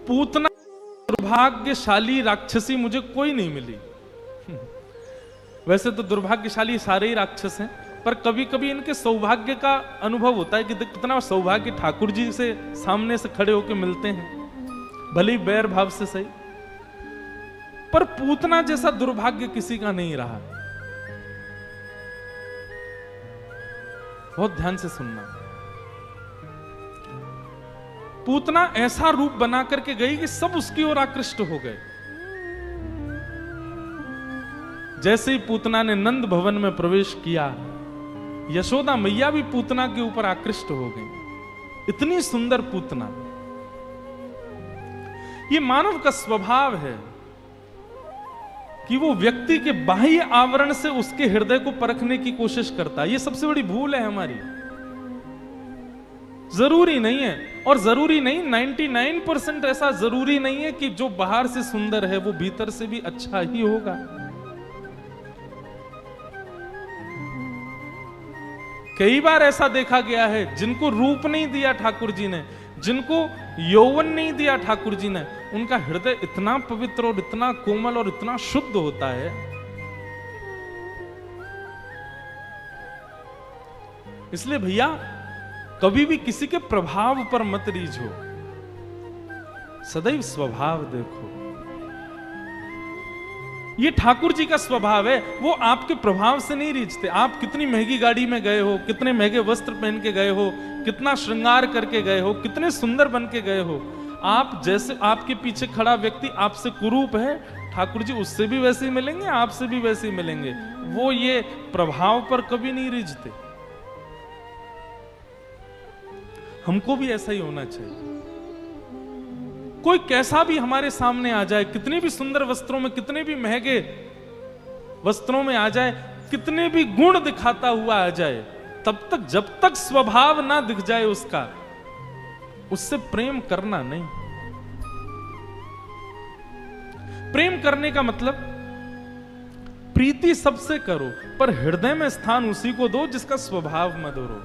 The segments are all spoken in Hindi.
पूतना दुर्भाग्यशाली राक्षसी मुझे कोई नहीं मिली। वैसे तो दुर्भाग्यशाली सारे ही राक्षस हैं, पर कभी कभी इनके सौभाग्य का अनुभव होता है कि कितना सौभाग्य ठाकुर जी से सामने से खड़े होकर मिलते हैं, भले ही बैर भाव से सही। पर पूतना जैसा दुर्भाग्य किसी का नहीं रहा। बहुत ध्यान से सुनना। पूतना ऐसा रूप बना करके गई कि सब उसकी ओर आकृष्ट हो गए। जैसे ही पूतना ने नंद भवन में प्रवेश किया, यशोदा मैया भी पूतना के ऊपर आकृष्ट हो गई। इतनी सुंदर पूतना। ये मानव का स्वभाव है कि वो व्यक्ति के बाह्य आवरण से उसके हृदय को परखने की कोशिश करता है। ये सबसे बड़ी भूल है हमारी। जरूरी नहीं है, और जरूरी नहीं 99% ऐसा जरूरी नहीं है कि जो बाहर से सुंदर है वो भीतर से भी अच्छा ही होगा। कई बार ऐसा देखा गया है जिनको रूप नहीं दिया ठाकुर जी ने, जिनको यौवन नहीं दिया ठाकुर जी ने, उनका हृदय इतना पवित्र और इतना कोमल और इतना शुद्ध होता है। इसलिए भैया कभी भी किसी के प्रभाव पर मत रीझो, सदैव स्वभाव देखो। ये ठाकुर जी का स्वभाव है, वो आपके प्रभाव से नहीं रीझते। आप कितनी महंगी गाड़ी में गए हो, कितने महंगे वस्त्र पहन के गए हो, कितना श्रृंगार करके गए हो, कितने सुंदर बन के गए हो, आप जैसे आपके पीछे खड़ा व्यक्ति आपसे कुरूप है, ठाकुर जी उससे भी वैसे ही मिलेंगे, आपसे भी वैसे ही मिलेंगे। वो ये प्रभाव पर कभी नहीं रीझते। हमको भी ऐसा ही होना चाहिए। कोई कैसा भी हमारे सामने आ जाए, कितने भी सुंदर वस्त्रों में, कितने भी महंगे वस्त्रों में आ जाए, कितने भी गुण दिखाता हुआ आ जाए, तब तक जब तक स्वभाव ना दिख जाए उसका, उससे प्रेम करना नहीं। प्रेम करने का मतलब प्रीति सबसे करो, पर हृदय में स्थान उसी को दो जिसका स्वभाव मधुर हो।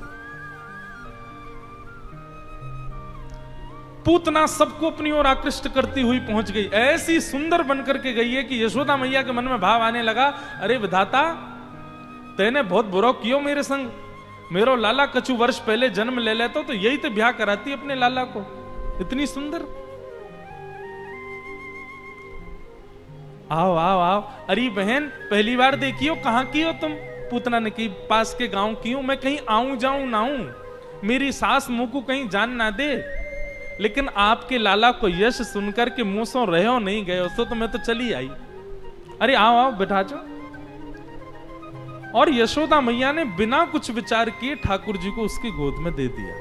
पूतना सबको अपनी ओर आकृष्ट करती हुई पहुंच गई। ऐसी सुंदर बनकर के गई है कि यशोदा मैया के मन में भाव आने लगा, अरे विधाता तेने बहुत बुरा कियो मेरे संग। मेरो लाला कछु वर्ष पहले जन्म ले लेता तो यही तो ब्याह कराती अपने लाला को। इतनी सुंदर। आओ आओ आओ। अरे बहन पहली बार देखी हो, कहां की हो तुम? पूतना ने की, पास के गांव की हूं। मैं कहीं आऊं जाऊं ना हूं, मेरी सास मुंह को कहीं जान ना दे, लेकिन आपके लाला को यश सुनकर के मुंह से रहे हो नहीं गए हो तो मैं तो चली आई। अरे आओ आओ बैठा जाओ। और यशोदा मैया ने बिना कुछ विचार किए ठाकुर जी को उसकी गोद में दे दिया।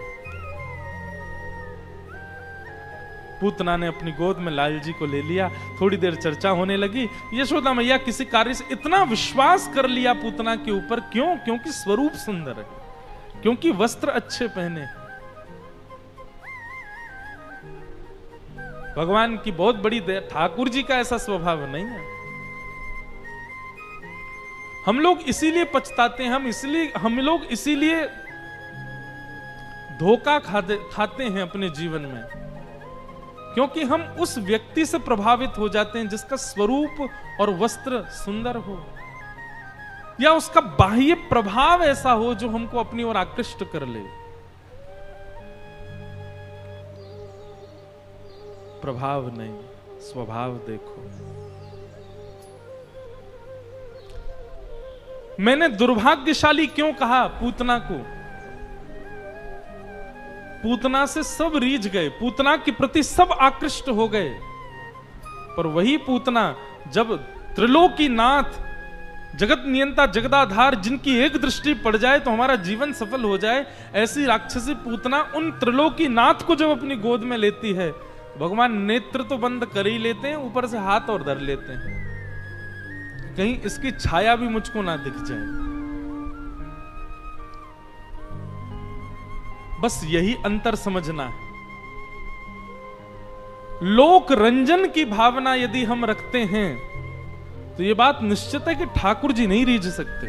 पूतना ने अपनी गोद में लाल जी को ले लिया। थोड़ी देर चर्चा होने लगी। यशोदा मैया किसी कार्य से इतना विश्वास कर लिया पूतना के ऊपर। क्यों? क्योंकि स्वरूप सुंदर है, क्योंकि वस्त्र अच्छे पहने। भगवान की बहुत बड़ी दया। ठाकुर जी का ऐसा स्वभाव नहीं है। हम लोग इसीलिए पछताते हैं, हम लोग इसीलिए धोखा खाते हैं अपने जीवन में, क्योंकि हम उस व्यक्ति से प्रभावित हो जाते हैं जिसका स्वरूप और वस्त्र सुंदर हो, या उसका बाह्य प्रभाव ऐसा हो जो हमको अपनी ओर आकृष्ट कर ले। प्रभाव नहीं, स्वभाव देखो। मैंने दुर्भाग्यशाली क्यों कहा पूतना को? पूतना से सब रीझ गए, पूतना के प्रति सब आकृष्ट हो गए, पर वही पूतना जब त्रिलोकीनाथ, जगत नियंता, जगदाधार, जिनकी एक दृष्टि पड़ जाए तो हमारा जीवन सफल हो जाए, ऐसी राक्षसी पूतना उन त्रिलोकीनाथ को जब अपनी गोद में लेती है, भगवान नेत्र तो बंद कर ही लेते हैं, ऊपर से हाथ और धर लेते हैं, कहीं इसकी छाया भी मुझको ना दिख जाए। बस यही अंतर समझना है। लोक रंजन की भावना यदि हम रखते हैं तो यह बात निश्चित है कि ठाकुर जी नहीं रीझ सकते।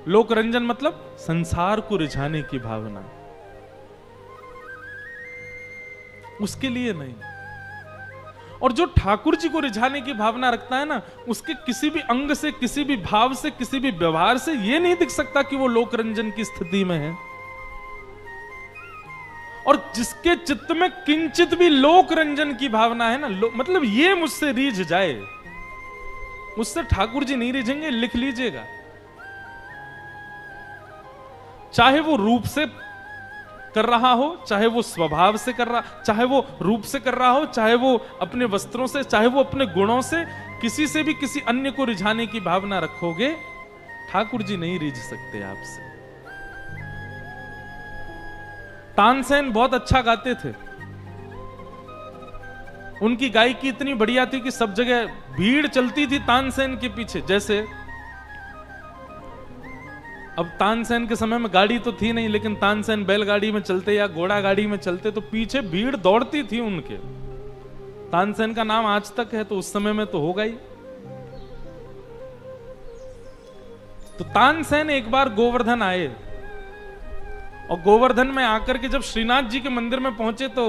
लोक रंजन मतलब संसार को रिझाने की भावना। उसके लिए नहीं। और जो ठाकुर जी को रिझाने की भावना रखता है ना, उसके किसी भी अंग से, किसी भी भाव से, किसी भी व्यवहार से ये नहीं दिख सकता कि वो लोक रंजन की स्थिति में है। और जिसके चित्त में किंचित भी लोक रंजन की भावना है ना, मतलब ये मुझसे रीझ जाए, मुझसे ठाकुर जी नहीं रिझेंगे, लिख लीजिएगा। चाहे वो रूप से कर रहा हो, चाहे वो स्वभाव से कर रहा, चाहे वो रूप से कर रहा हो, चाहे वो अपने वस्त्रों से, चाहे वो अपने गुणों से, किसी से भी किसी अन्य को रिझाने की भावना रखोगे, ठाकुर जी नहीं रिझ सकते आपसे। तानसेन बहुत अच्छा गाते थे, उनकी गायकी इतनी बढ़िया थी कि सब जगह भीड़ चलती थी तानसेन के पीछे। जैसे अब तानसेन के समय में गाड़ी तो थी नहीं, लेकिन तानसेन बैलगाड़ी में चलते या घोड़ा गाड़ी में चलते तो पीछे भीड़ दौड़ती थी उनके। तानसेन का नाम आज तक है, तो उस समय में तो होगा ही। तो तानसेन एक बार गोवर्धन आए, और गोवर्धन में आकर के जब श्रीनाथ जी के मंदिर में पहुंचे तो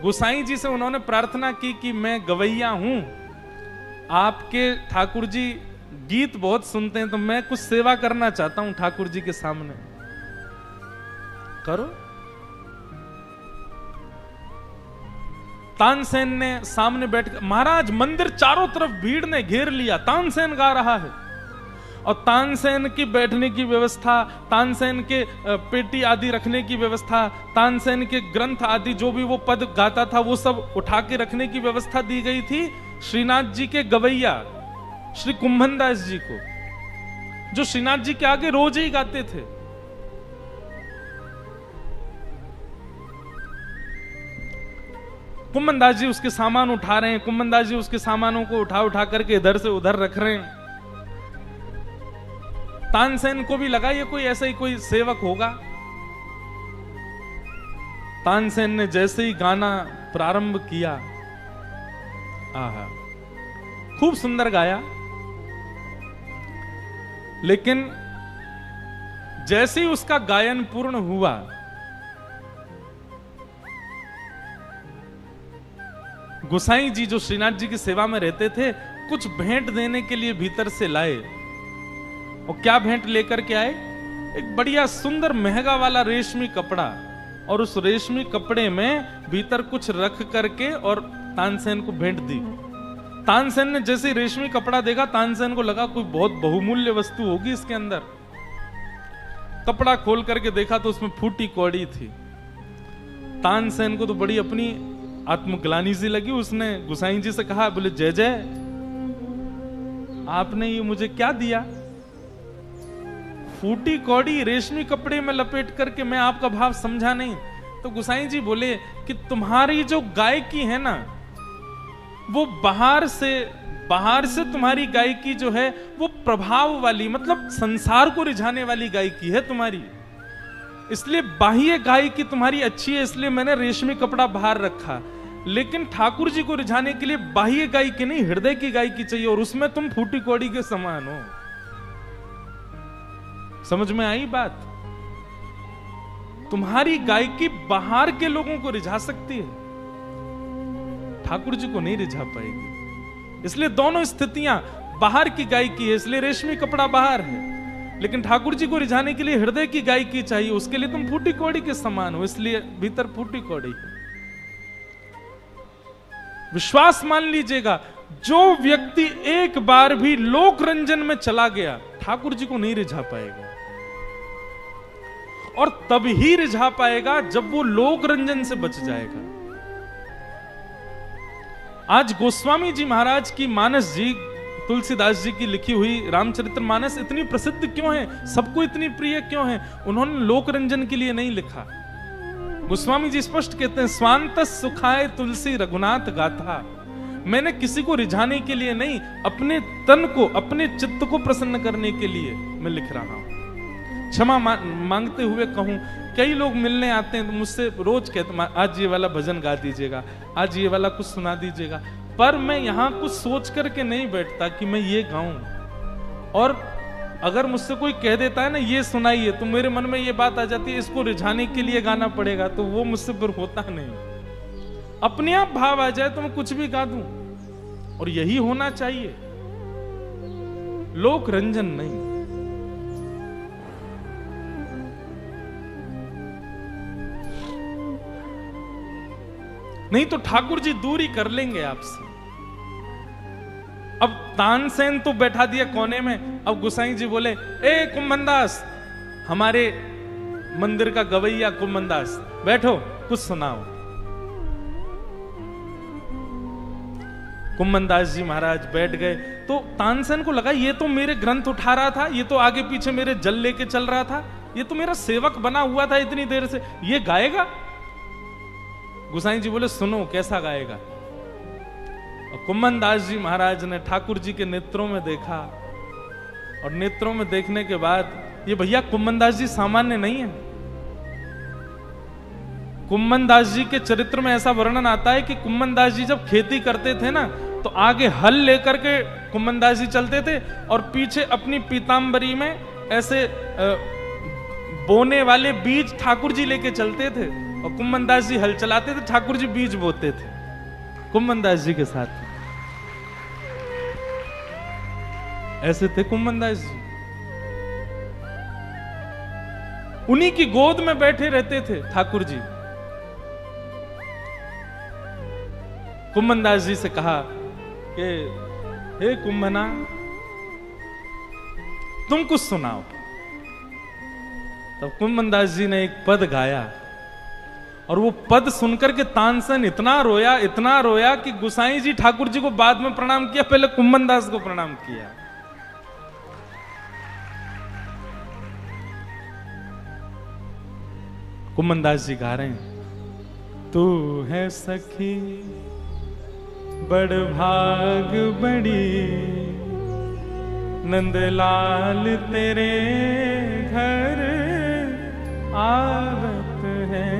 गोसाई जी से उन्होंने प्रार्थना की कि मैं गवैया हूं, आपके ठाकुर जी गीत बहुत सुनते हैं, तो मैं कुछ सेवा करना चाहता हूं ठाकुर जी के सामने, करो। तानसेन ने सामने बैठ कर, महाराज मंदिर चारों तरफ भीड़ ने घेर लिया, तानसेन गा रहा है, और तानसेन की बैठने की व्यवस्था, तानसेन के पेटी आदि रखने की व्यवस्था, तानसेन के ग्रंथ आदि जो भी वो पद गाता था वो सब उठा के रखने की व्यवस्था दी गई थी श्रीनाथ जी के गवैया श्री कुंभनदास जी को, जो श्रीनाथ जी के आगे रोज ही गाते थे। कुंभनदास जी उसके सामान उठा रहे हैं, कुंभनदास जी उसके सामानों को उठा उठा करके इधर से उधर रख रहे हैं। तानसेन को भी लगा ये कोई ऐसा ही कोई सेवक होगा। तानसेन ने जैसे ही गाना प्रारंभ किया, आहा, खूब सुंदर गाया, लेकिन जैसे ही उसका गायन पूर्ण हुआ, गोसाई जी जो श्रीनाथ जी की सेवा में रहते थे, कुछ भेंट देने के लिए भीतर से लाए। और क्या भेंट लेकर के आए? एक बढ़िया सुंदर महंगा वाला रेशमी कपड़ा, और उस रेशमी कपड़े में भीतर कुछ रख करके और तानसेन को भेंट दी। तानसेन ने जैसे रेशमी कपड़ा देखा, तानसेन को लगा कोई बहुत बहुमूल्य वस्तु होगी इसके अंदर। कपड़ा खोल करके देखा तो उसमें फूटी कौड़ी थी। तानसेन को तो बड़ी अपनी आत्मग्लानि सी लगी। उसने गोसाई जी से कहा, बोले जय जय, आपने ये मुझे क्या दिया? फूटी कौड़ी रेशमी कपड़े में लपेट करके। मैं आपका भाव समझा नहीं। तो गोसाई जी बोले कि तुम्हारी जो गायकी है ना, वो बाहर से तुम्हारी गायकी जो है वो प्रभाव वाली, मतलब संसार को रिझाने वाली गायकी है तुम्हारी, इसलिए बाह्य गायकी तुम्हारी अच्छी है, इसलिए मैंने रेशमी कपड़ा बाहर रखा। लेकिन ठाकुर जी को रिझाने के लिए बाह्य गायकी नहीं, हृदय की गायकी चाहिए, और उसमें तुम फूटी कौड़ी के समान हो। समझ में आई बात? तुम्हारी गायकी बाहर के लोगों को रिझा सकती है, ठाकुर जी को नहीं रिझा पाएगी। इसलिए दोनों स्थितियां, बाहर की गायकी है इसलिए रेशमी कपड़ा बाहर है, लेकिन ठाकुर जी को रिझाने के लिए हृदय की गायकी चाहिए, उसके लिए तुम फूटी कौड़ी के समान हो, इसलिए भीतर फूटी कौड़ी है। विश्वास मान लीजिएगा, जो व्यक्ति एक बार भी लोक रंजन में चला गया, ठाकुर जी को नहीं रिझा पाएगा। और तब ही रिझा पाएगा जब वो लोक रंजन से बच जाएगा। आज गोस्वामी जी महाराज की मानस जी, तुलसीदास जी की लिखी हुई रामचरितमानस इतनी प्रसिद्ध क्यों है, सबको इतनी प्रिय क्यों है? उन्होंने लोक रंजन के लिए नहीं लिखा। गोस्वामी जी स्पष्ट कहते हैं, स्वांत सुखाए तुलसी रघुनाथ गाथा। मैंने किसी को रिझाने के लिए नहीं, अपने तन को, अपने चित्त को प्रसन्न करने के लिए मैं लिख रहा हूं। क्षमा मांगते हुए कहूं, कई लोग मिलने आते हैं तो मुझसे रोज कहते हैं, आज ये वाला भजन गा दीजिएगा, आज ये वाला कुछ सुना दीजिएगा, पर मैं यहां कुछ सोच करके नहीं बैठता कि मैं ये गाऊं। और अगर मुझसे कोई कह देता है ना ये सुनाइए, तो मेरे मन में ये बात आ जाती है, इसको रिझाने के लिए गाना पड़ेगा, तो वो मुझसे फिर होता नहीं। अपने आप भाव आ जाए तो मैं कुछ भी गा दूं, और यही होना चाहिए, लोक रंजन नहीं। नहीं तो ठाकुर जी दूरी कर लेंगे आपसे। अब तानसेन तो बैठा दिया कोने में, अब गोसाई जी बोले, ए कुम्भनदास, हमारे मंदिर का गवैया कुम्भनदास, बैठो कुछ सुनाओ। कुम्भनदास जी महाराज बैठ गए, तो तानसेन को लगा ये तो मेरे ग्रंथ उठा रहा था, ये तो आगे पीछे मेरे जल लेके चल रहा था, ये तो मेरा सेवक बना हुआ था इतनी देर से, ये गाएगा? गोसाई जी बोले, सुनो कैसा गाएगा। और कुम्भनदास जी महाराज ने ठाकुर जी के नेत्रों में देखा, और नेत्रों में देखने के बाद, ये भैया कुम्भनदास जी सामान्य नहीं है। कुम्भनदास जी के चरित्र में ऐसा वर्णन आता है कि कुम्भनदास जी जब खेती करते थे ना, तो आगे हल लेकर के कुम्भनदास जी चलते थे, और पीछे अपनी पीतांबरी में ऐसे बोने वाले बीज ठाकुर जी लेके चलते थे, और कुम्भनदास जी हल चलाते थे, ठाकुर जी बीज बोते थे कुम्भनदास जी के साथ। ऐसे थे कुम्भनदास जी, उन्हीं की गोद में बैठे रहते थे ठाकुर जी। कुम्भनदास जी से कहा कि हे कुंभना, तुम कुछ सुनाओ। तब कुम्भनदास जी ने एक पद गाया, और वो पद सुनकर के तानसेन इतना रोया कि गोसाई जी ठाकुर जी को बाद में प्रणाम किया, पहले कुम्भनदास को प्रणाम किया। कुम्भनदास जी गा रहे हैं, तू है सखी बड़ भाग बड़ी, नंदलाल तेरे घर आवत है।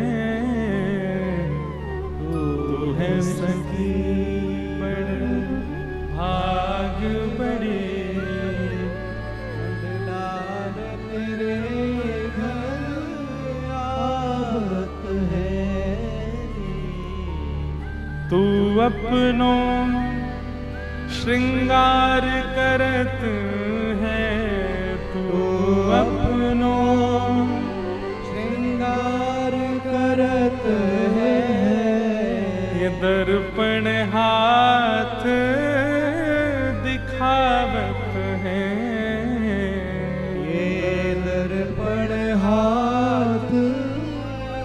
तू है सखी बड़ भाग बड़ी, नंदलाल तेरे घर आवत है। तू अपनों श्रृंगार करत है, तू अपनों श्रृंगार करत है। ये दर्पण हाथ दिखावत है, ये दर्पण हाथ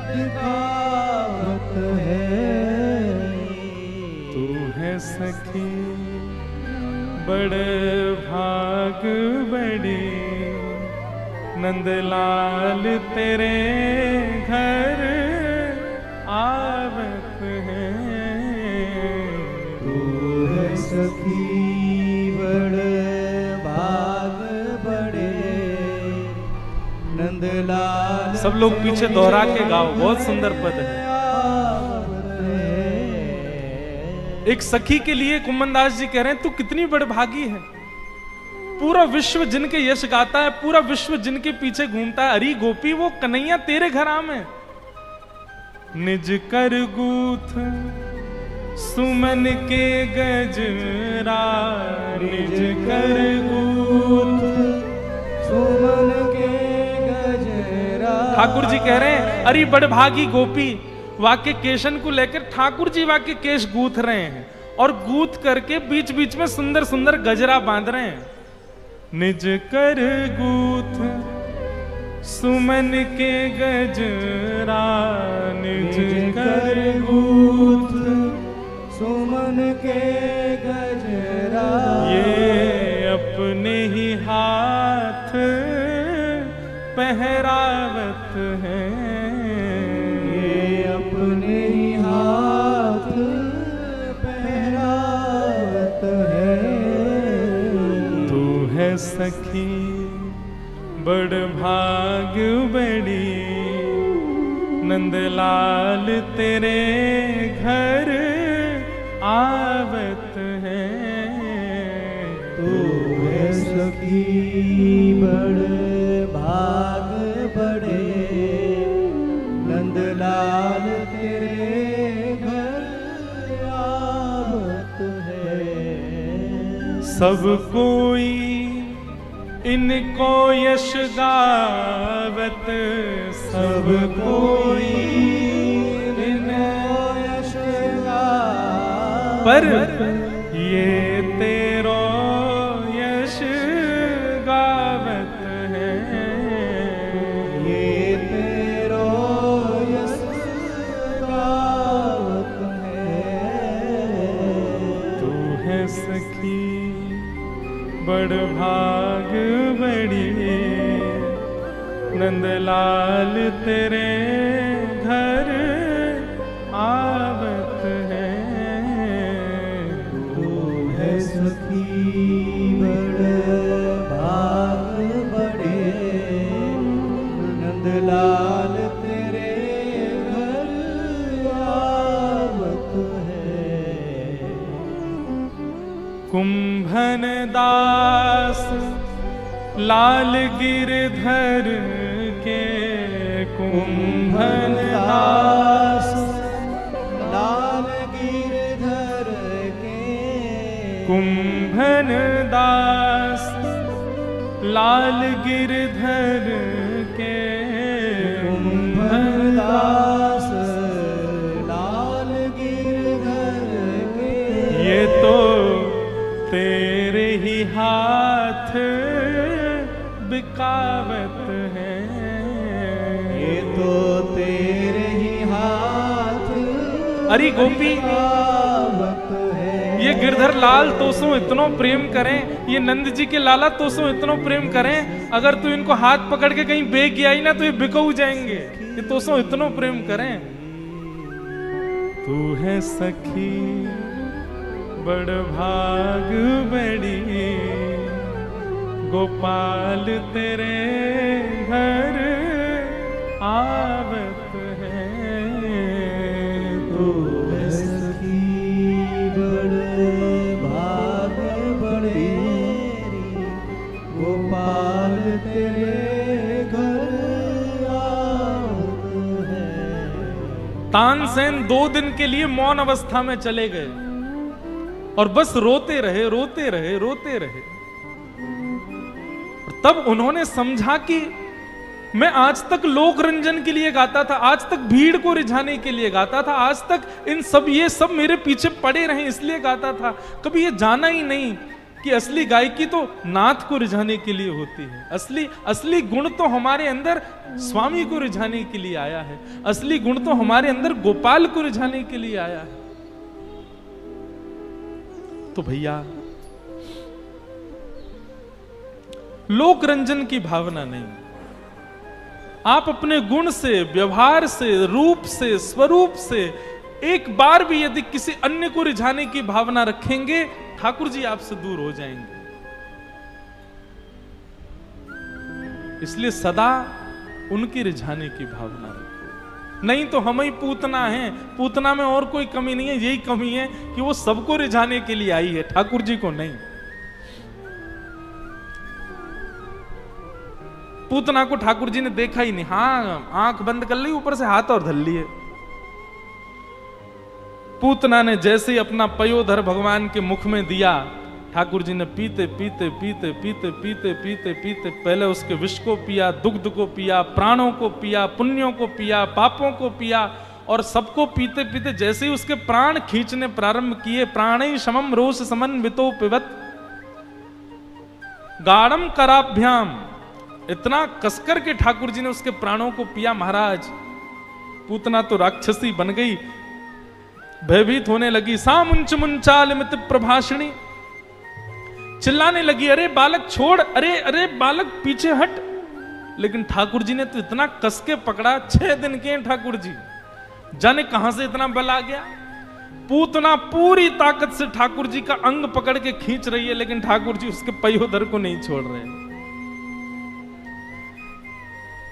दिखावत है। तू है सखी बड़ भाग बड़ी, नंदलाल तेरे घर आवत है। तू है सखी बड़ भाग बड़े, नंदलाल। सब लोग पीछे दोहरा के गाओ, बहुत सुंदर पद है। एक सखी के लिए कुम्भनदास जी कह रहे हैं, तू कितनी बड़भागी है। पूरा विश्व जिनके यश गाता है, पूरा विश्व जिनके पीछे घूमता है, अरी गोपी वो कन्हैया तेरे घर आम है। निज कर गूथ सुमन के गजरा, निज कर गूथ सुमन के गजरा। ठाकुर जी कह रहे हैं, अरे बड़भागी गोपी, वाक्य केशन को लेकर ठाकुर जी वाक्य केश गूथ रहे हैं, और गूथ करके बीच बीच में सुंदर सुंदर गजरा बांध रहे हैं। निज कर गूथ सुमन के गजरा, निज कर गूथ सुमन के गजरा। ये अपने ही हाथ पहरावत है, अपने ही हाथ पहरावत है। तू है सखी बड़ भाग बड़ी, नंदलाल तेरे घर आवत है। तू है सखी बड़ भाग बड़े, नंदलाल तेरे घर सब कोई इनको यश गावत, सब कोई इनको यश गावत, पर ये तेरो यश गावत है, ये तेरो यश गावत है। तू है सखी बड़ भाग बड़ी, नंदलाल तेरे घर आवत है। तू है सखी बड़ भाग बड़े, नंदलाल तेरे घर आवत है। कुंभन दास लाल गिरधर के, कुंभन दास लाल गिरधर के, कुंभन दास लाल गिरधर के, कुंभन दास लाल गिरधर के। ये तो तेरे ही हाथ बिकावत है, ये तो तेरे ही हाथ अरे गोपी बिकावत है। ये गिरधर लाल तोसो इतनो प्रेम करें, ये नंद जी के लाला तोसो इतनो प्रेम करें, अगर तू इनको हाथ पकड़ के कहीं बेच गया ही ना तो ये बिकऊ जाएंगे। ये तोसो इतनो प्रेम करें। तू है सखी बड़ भाग बड़ी, गोपाल तेरे घर आवत है। तू है सखी बड़ भाग बड़े, गोपाल तेरे घर आवत है। तानसेन 2 दिन के लिए मौन अवस्था में चले गए और बस रोते रहे रोते रहे रोते रहे। और तब उन्होंने समझा कि मैं आज तक लोक रंजन के लिए गाता था, आज तक भीड़ को रिझाने के लिए गाता था, आज तक ये सब मेरे पीछे पड़े रहे इसलिए गाता था। कभी ये जाना ही नहीं कि असली गायकी तो नाथ को रिझाने के लिए होती है। असली गुण तो हमारे अंदर स्वामी को रिझाने के लिए आया है, असली गुण तो हमारे अंदर गोपाल को रिझाने के लिए आया है। तो भैया लोक रंजन की भावना नहीं, आप अपने गुण से, व्यवहार से, रूप से, स्वरूप से एक बार भी यदि किसी अन्य को रिझाने की भावना रखेंगे, ठाकुर जी आपसे दूर हो जाएंगे। इसलिए सदा उनकी रिझाने की भावना रखो, नहीं तो हम ही पूतना हैं। पूतना में और कोई कमी नहीं है, यही कमी है कि वो सबको रिझाने के लिए आई है, ठाकुर जी को नहीं। पूतना को ठाकुर जी ने देखा ही नहीं, हाँ आंख बंद कर ली, ऊपर से हाथ और धर लिए। पूतना ने जैसे ही अपना पयोधर भगवान के मुख में दिया, ठाकुर जी ने पीते पीते पीते पीते पीते पीते पीते पहले उसके विष को पिया, दुग्ध को पिया, प्राणों को पिया, पुण्यों को पिया, पापों को पिया, और सबको पीते पीते जैसे ही उसके प्राण खींचने प्रारंभ किए, प्राणै समम रोष समन्वितो पिबत गाढ़म कराभ्याम, इतना कसकर के ठाकुर जी ने उसके प्राणों को पिया। महाराज पूतना तो राक्षसी बन गई, भयभीत होने लगी। सा मुंच मुंचाल मित प्रभाषणी, चिल्लाने लगी, अरे बालक छोड़, अरे अरे बालक पीछे हट। लेकिन ठाकुर जी ने तो इतना कस के पकड़ा, 6 दिन के ठाकुर जी, जाने कहां से इतना बल आ गया। पूतना पूरी ताकत से ठाकुर जी का अंग पकड़ के खींच रही है, लेकिन ठाकुर जी उसके पयोधर को नहीं छोड़ रहे।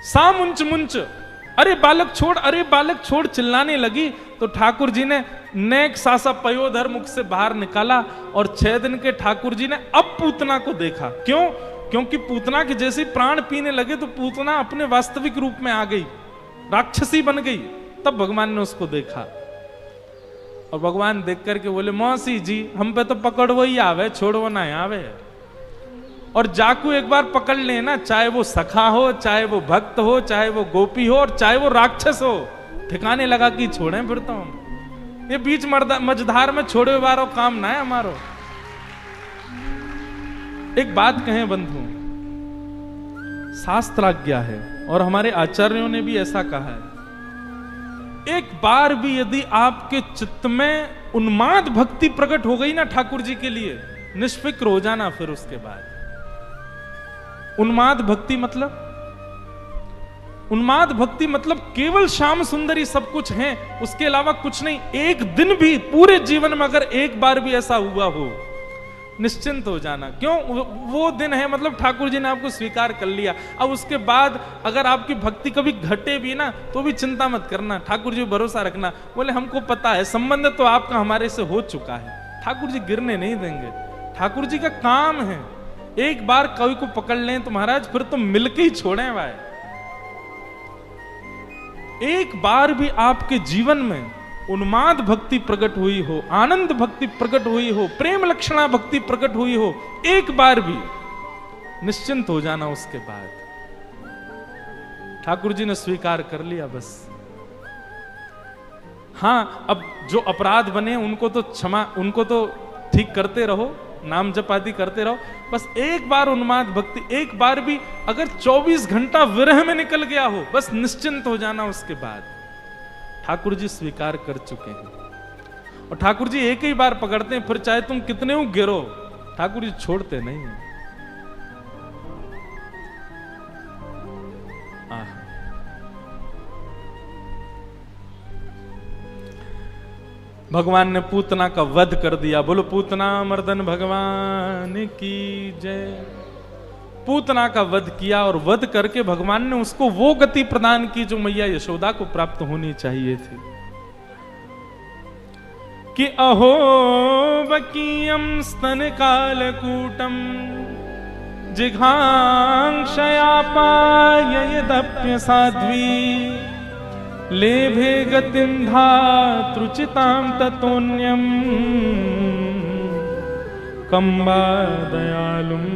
सा मुंच मुंच, अरे बालक छोड़, अरे बालक छोड़, चिल्लाने लगी। तो ठाकुर जी ने नेक सासा पयोधर मुख से बाहर निकाला, और 6 दिन के ठाकुर जी ने अब पूतना को देखा। क्यों? क्योंकि पूतना के जैसे प्राण पीने लगे तो पूतना अपने वास्तविक रूप में आ गई, राक्षसी बन गई। तब भगवान ने उसको देखा। और भगवान देख करके बोले मौसी जी हम पे तो पकड़वो ही आवे, छोड़वो ना आवे। और जाकू एक बार पकड़ ले ना, चाहे वो सखा हो, चाहे वो भक्त हो, चाहे वो गोपी हो, और चाहे वो राक्षस हो, ठिकाने लगा कि छोड़े फिर तो हम। ये बीच मझधार में छोड़े बारो काम ना है हमारो। एक बात कहें बंधु, शास्त्राज्ञा है और हमारे आचार्यों ने भी ऐसा कहा है, एक बार भी यदि आपके चित्त में उन्माद भक्ति प्रकट हो गई ना ठाकुर जी के लिए, निष्फिक्र हो जाना फिर उसके बाद। उन्माद भक्ति मतलब केवल श्याम सुंदरी सब कुछ है, उसके अलावा कुछ नहीं। एक दिन भी पूरे जीवन में अगर एक बार भी ऐसा हुआ हो, निश्चिंत हो जाना। क्यों? वो दिन है, मतलब ठाकुर जी ने आपको स्वीकार कर लिया। अब उसके बाद अगर आपकी भक्ति कभी घटे भी ना तो भी चिंता मत करना, ठाकुर जी भरोसा रखना। बोले हमको पता है संबंध तो आपका हमारे से हो चुका है, ठाकुर जी गिरने नहीं देंगे। ठाकुर जी का काम है, एक बार कोई को पकड़ लें तो महाराज फिर तो मिलके ही छोड़े भाई। एक बार भी आपके जीवन में उन्माद भक्ति प्रकट हुई हो, आनंद भक्ति प्रकट हुई हो, प्रेम लक्षणा भक्ति प्रकट हुई हो, एक बार भी, निश्चिंत हो जाना उसके बाद। ठाकुर जी ने स्वीकार कर लिया बस। हां, अब जो अपराध बने उनको तो क्षमा, उनको तो ठीक करते रहो, नाम जप आदि करते रहो। बस एक बार उन्माद भक्ति, एक बार भी अगर 24 घंटा विरह में निकल गया हो, बस निश्चिंत हो जाना उसके बाद। ठाकुर जी स्वीकार कर चुके हैं। और ठाकुर जी एक ही बार पकड़ते हैं, फिर चाहे तुम कितने हो गिरो, ठाकुर जी छोड़ते नहीं हैं। भगवान ने पूतना का वध कर दिया। बोलो पूतना मर्दन भगवान की जय। पूतना का वध किया और वध करके भगवान ने उसको वो गति प्रदान की जो मैया यशोदा को प्राप्त होनी चाहिए थी। कि अहो बकीयम स्तन कालकूटम जिघांक्षया पाययदप्य साध्वी लेभे गतिं धातृचितां ततोन्यं कंबा दयालुं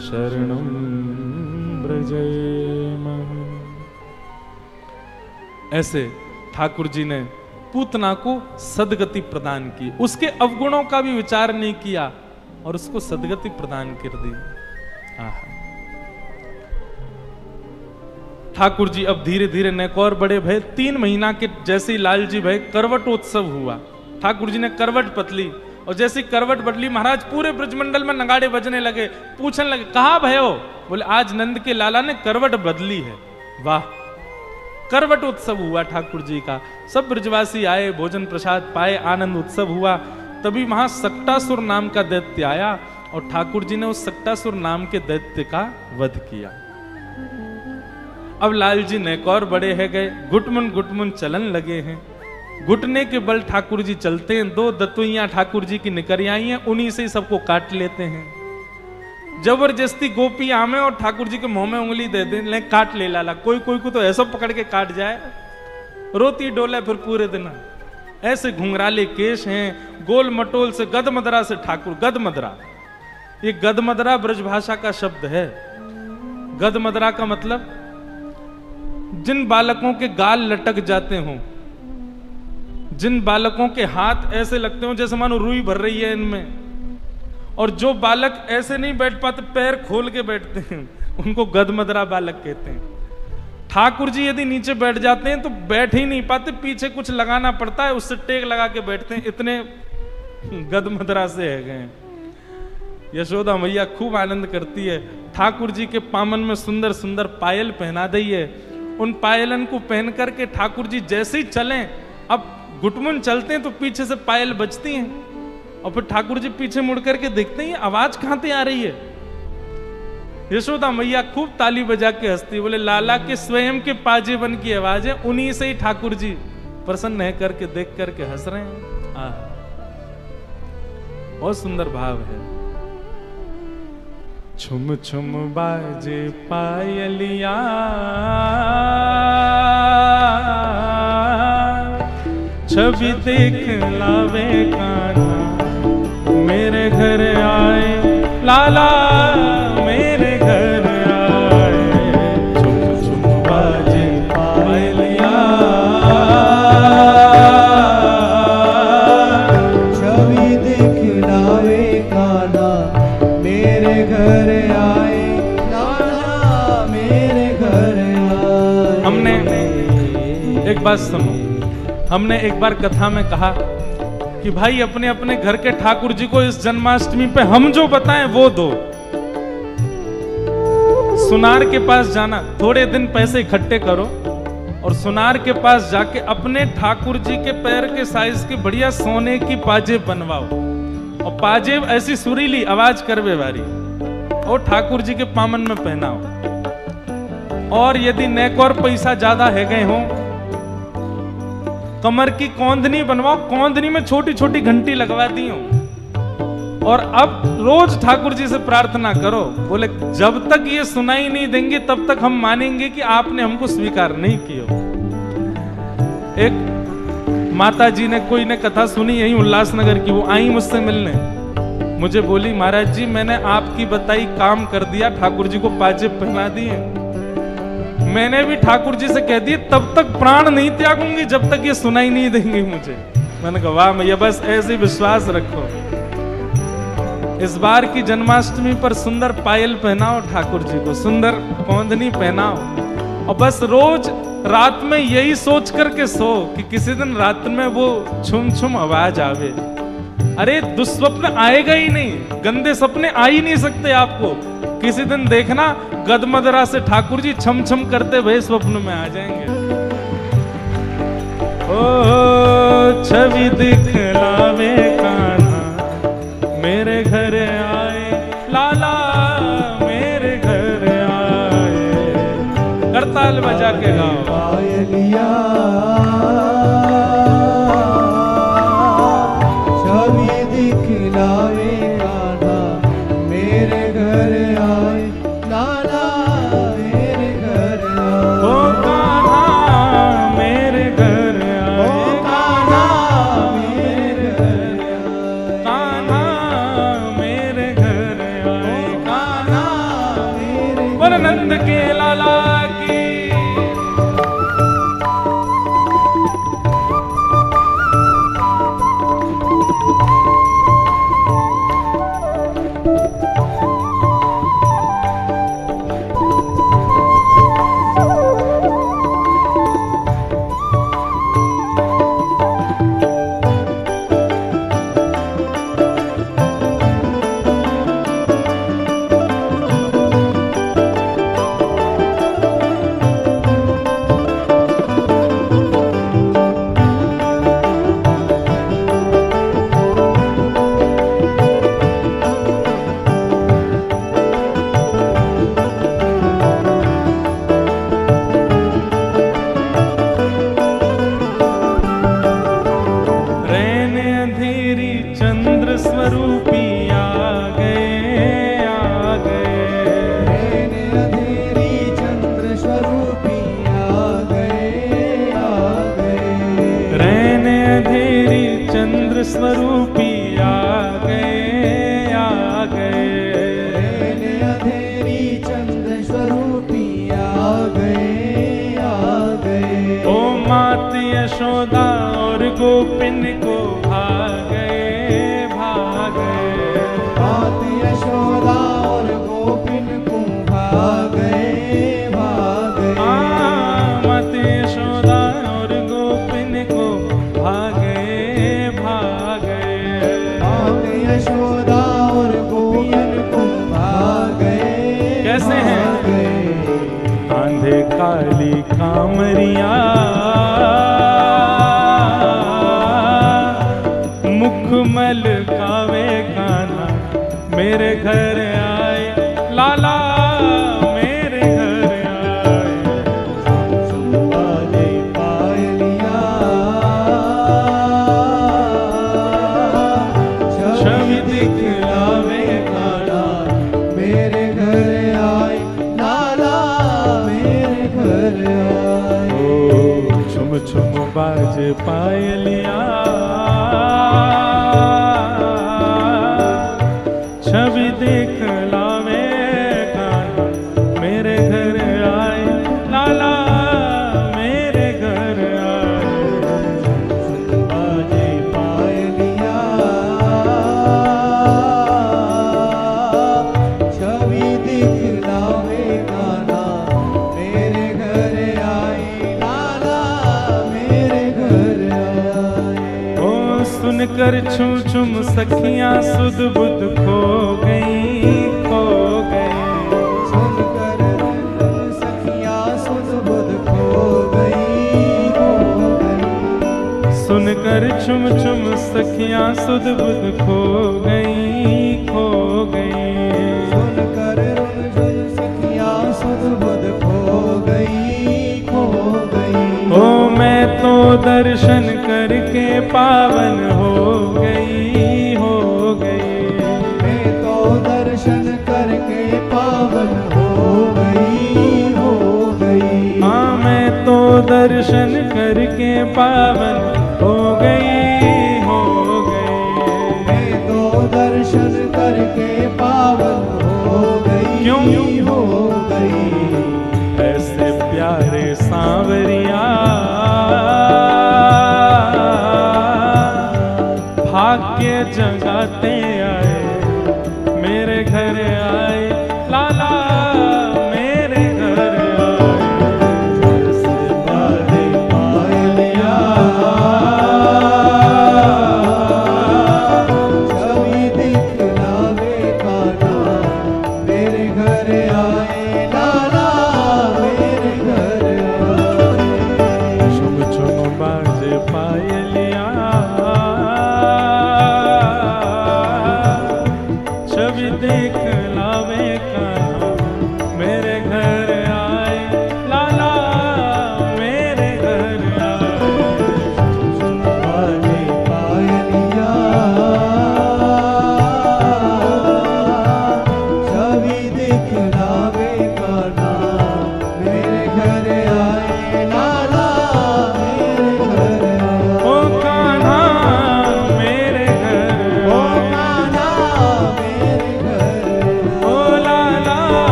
शरणं व्रजेमः। ऐसे ठाकुर जी ने पूतना को सदगति प्रदान की, उसके अवगुणों का भी विचार नहीं किया और उसको सदगति प्रदान कर दी। ठाकुर जी अब धीरे धीरे नेकौर बड़े भय। 3 महीना के जैसे ही लाल जी भय, करवटोत्सव हुआ। ठाकुर जी ने करवट बदली और जैसी करवट बदली महाराज पूरे ब्रजमंडल में नगाड़े बजने लगे। पूछने लगे कहां भय हो? बोले आज नंद के लाला ने करवट बदली है। वाह, करवट उत्सव हुआ ठाकुर जी का। सब ब्रजवासी आए, भोजन प्रसाद पाए, आनंद उत्सव हुआ। तभी वहां सक्टासुर नाम का दैत्य आया और ठाकुर जी ने उस सक्टासुर नाम के दैत्य का वध किया। अब लाल जी नेकौर बड़े है गए, घुटमुन चलन लगे हैं। घुटने के बल ठाकुर जी चलते हैं। 2 दतुइयां ठाकुर जी की निकल आई हैं, उन्हीं से ही सबको काट लेते हैं। जबरदस्ती गोपी आमे और ठाकुर जी के मुंह में उंगली दे दे, ले काट ले लाला। कोई कोई को तो ऐसा पकड़ के काट जाए, रोती डोले फिर पूरे दिन। ऐसे घुंघराले केश हैं, गोल मटोल से गदमदरा से ठाकुर। गदमदरा, ये गदमदरा ब्रजभाषा का शब्द है। गदमदरा का मतलब जिन बालकों के गाल लटक जाते हों, जिन बालकों के हाथ ऐसे लगते हो जैसे मानो रुई भर रही है इनमें, और जो बालक ऐसे नहीं बैठ पाते, पैर खोल के बैठते हैं, उनको गदमदरा बालक कहते हैं। ठाकुर जी यदि नीचे बैठ जाते हैं तो बैठ ही नहीं पाते, पीछे कुछ लगाना पड़ता है, उससे टेक लगा के बैठते हैं। इतने गदमदरा से है गए। यशोदा मैया खूब आनंद करती है। ठाकुर जी के पामन में सुंदर सुंदर पायल पहना दी है। उन पायलन को पहन करके ठाकुर जी जैसे ही चलें, अब घुटमुन चलते हैं तो पीछे से पायल बजती हैं और फिर ठाकुर जी पीछे मुड़ करके देखते हैं आवाज कहां से आ रही है। यशोदा मैया खूब ताली बजा के हंसती, बोले लाला के स्वयं के पाजेबन की आवाज है, उन्हीं से ही ठाकुर जी प्रसन्न है करके देख करके हंस रहे हैं। बहुत सुंदर भाव है। छुम छुम बाजे पायलिया, छवि देख लावे कान्हा मेरे घर आए, लाला मेरे घर आए, छुम छुम बाजे पायलिया, छवि दिखलावे कान्हा मेरे घर आए, लाला मेरे घर आए। हमने एक बात सुनो, हमने एक बार कथा में कहा कि भाई अपने अपने घर के ठाकुर जी को इस जन्माष्टमी पे हम जो बताएं वो दो। सुनार के पास जाना, थोड़े दिन पैसे इकट्ठे करो और सुनार के पास जाके अपने ठाकुर जी के पैर के साइज की बढ़िया सोने की पाजेब बनवाओ, और पाजेब ऐसी सुरीली आवाज करवे वाली और ठाकुर जी के पामन में पहनाओ। और यदि नेक और पैसा ज्यादा है गए हो, कमर की कौंधनी बनवाओ, कौंधनी में छोटी छोटी घंटी लगवा दी हो, और अब रोज ठाकुर जी से प्रार्थना करो, बोले जब तक ये सुनाई नहीं देंगे तब तक हम मानेंगे कि आपने हमको स्वीकार नहीं किया। एक माता जी ने कोई ने कथा सुनी यही उल्लासनगर की, वो आई मुझसे मिलने, मुझे बोली महाराज जी मैंने आपकी बताई काम कर दिया, ठाकुर जी को पाजेब पहना दिए। मैंने भी ठाकुर जी से कह दिए तब तक प्राण नहीं त्यागूंगी जब तक ये सुनाई नहीं देंगे मुझे। मैंने कहा वाह भैया, बस ऐसे विश्वास रखो। इस बार की जन्माष्टमी पर सुंदर पायल पहनाओ ठाकुर जी को, सुंदर कौंधनी पहनाओ, और बस रोज रात में यही सोच करके सो कि किसी दिन रात में वो छुम छुम आवाज आवे। अरे दुस्वप्न आएगा ही नहीं, गंदे सपने आ ही नहीं सकते आपको। किसी दिन देखना गदमदरा से ठाकुर जी छम छम करते हुए स्वप्न में आ जाएंगे। ओ छवि दिखलावे कान्हा मेरे घर आए, लाला मेरे घर आए, करताल बजा के गाओ पायलिया, छवि दिखलावे कान्हा मेरे घर आए, लाला मेरे घर आए। ओ कान्हा मेरे घर आए, ओ कान्हा मेरे घर आए, कान्हा मेरे घर आए, कान्हा मेरे वर नंद के लाला की। स्वरूपी आ गए, आ गए, अंधेरी चंद्र स्वरूपी आ गए, आ गए। ओ मात यशोदा और गोपिन को भागे, भागे, मात यशोदा और गोपिन को भागे, भागे। मात यशोदा और गोपिन को भागे, भागे, मात यशोदा और गोपिन को भागे। कैसे हैं? आंधे काली कामरिया मुखमल कावे कान्हा मेरे घर आए, लाला मेरे घर आए। बाजे पायलिया छवि दिखलावे कान्हा मेरे घर आए, लाला मेरे घर आए। ओ छुम छुम बाजे पायलिया, छवि देख लावे कान्हा मेरे घर आए, लाला मेरे घर आए। बाजे पायलिया, छवि दिखलावे कान्हा मेरे घर आए, लाला मेरे घर आए। ओ सुनकर छुम छुम सखियां सुध बुध खो गई, खो गई। सुनकर सखियां सुध बुध खो गई, खो गई। सुनकर छुम छुम सखियां सुध बुध खो गई, खो गई। सुनकर रुनझुन सखियां सुध बुध खो गई, खो गई। ओ मैं तो दर्शन करके पावन हो गई, हो गई। मैं तो दर्शन करके पावन हो गई, हो गई। हाँ मैं तो दर्शन करके पावन हो गई, हो गई। मैं तो दर्शन करके पावन हो गई, क्यों? हो गई। ऐसे प्यारे सांवरिया भाग्य जग